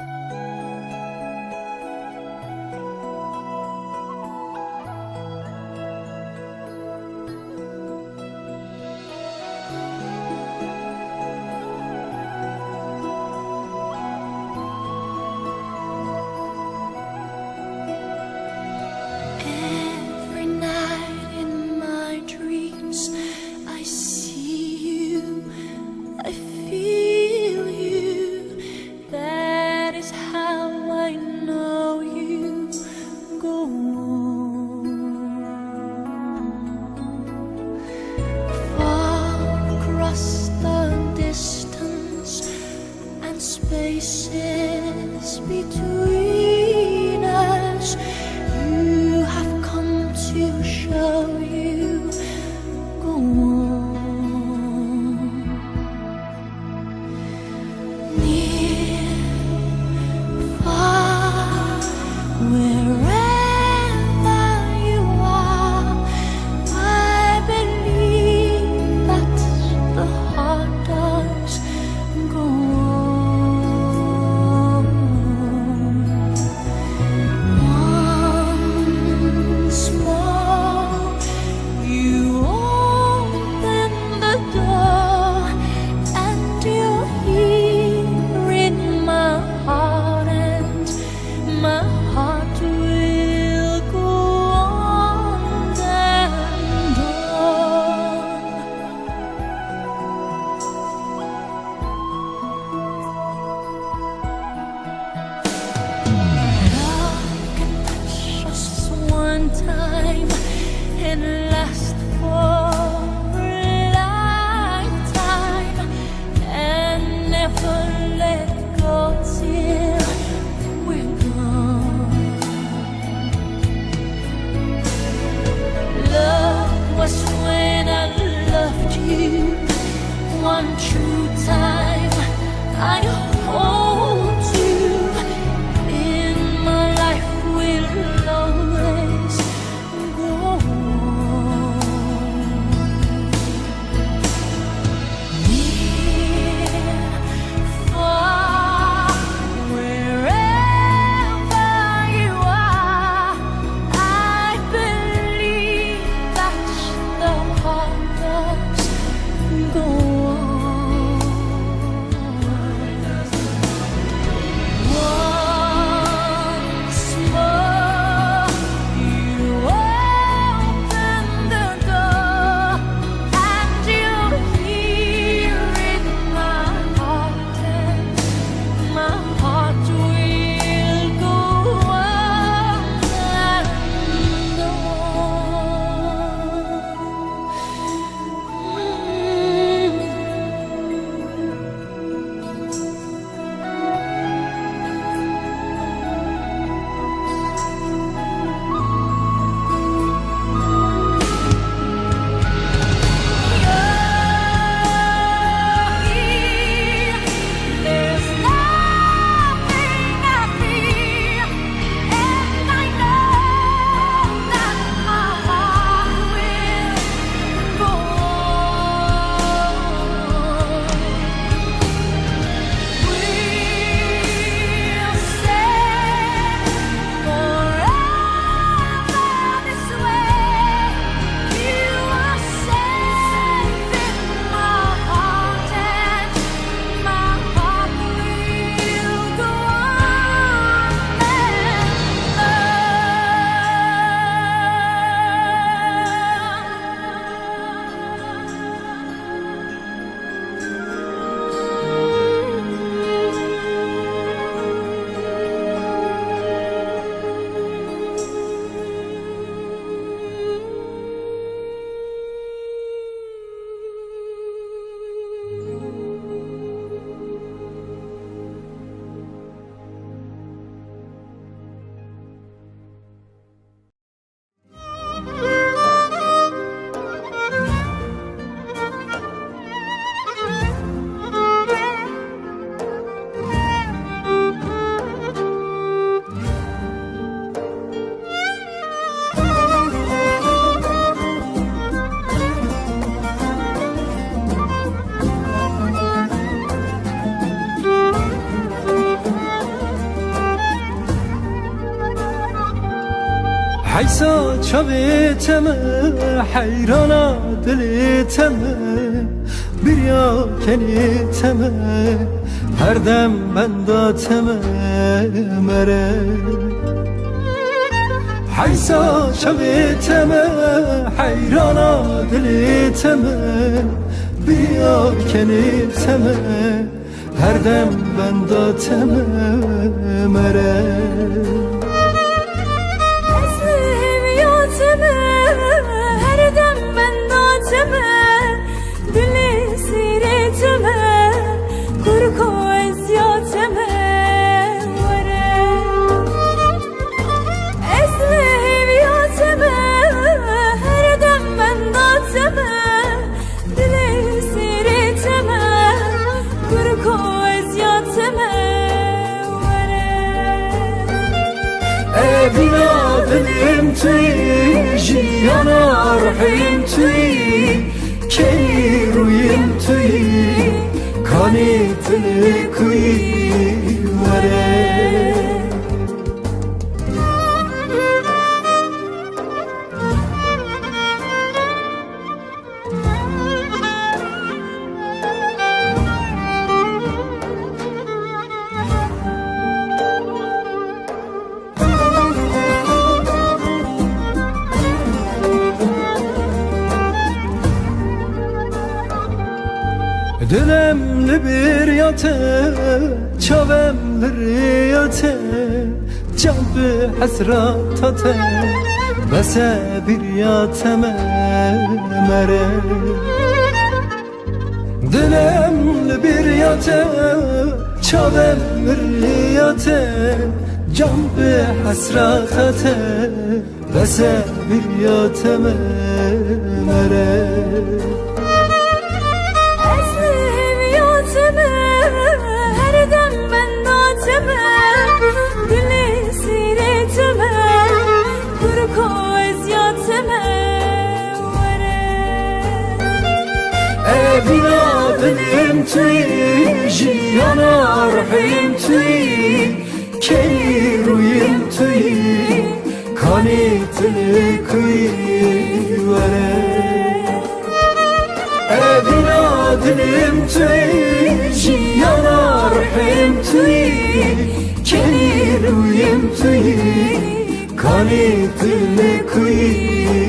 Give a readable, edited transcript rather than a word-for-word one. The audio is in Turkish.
Every night in my dreams, I see you, I feel you. That is how I know you. Go on. Far across the distance and spaces between us, you have come to show you. Go on. Near, far, wherever you are, I believe that the heart does. Go on. Once more, you open the door, and you're here in my heart, and my heart will go on and on. Love can touch us one time and last for a lifetime, and never let go till we're gone. Love was when I loved you one true time. I hold you in my life, will always go on. Near, far, wherever you are, I believe that the heart does. Go on. حیسا چاویتمه حیرانا دلیتمه بریا کنیتمه هر دم بنداتمه مره حیسا چاویتمه حیرانا دلیتمه بریا کنیتمه هر دم بنداتمه مره her dem ben nateme dili sireteme kurku eziyateme vere ezleviyateme her dem ben nateme dili sireteme kurku eziyateme vere evina dilim tüy jiyana rahim tüy keli ruyum tüy kanitli kuy vere Dilemli bir yate, çavemli riyate Can bir hasrat ate, bese bir yateme mere Dilemli bir yate, çavemli riyate Can bir hasrat ate, bese bir yateme mere her dem ben nateme dili sireteme kurku eziyateme vere evina dilim tüy jiyana rahim tüy keli ruyum tüy kanitli kuy vere evina dilim tüy jiyana rahim tüy keli ruyum tüy kanitli kuy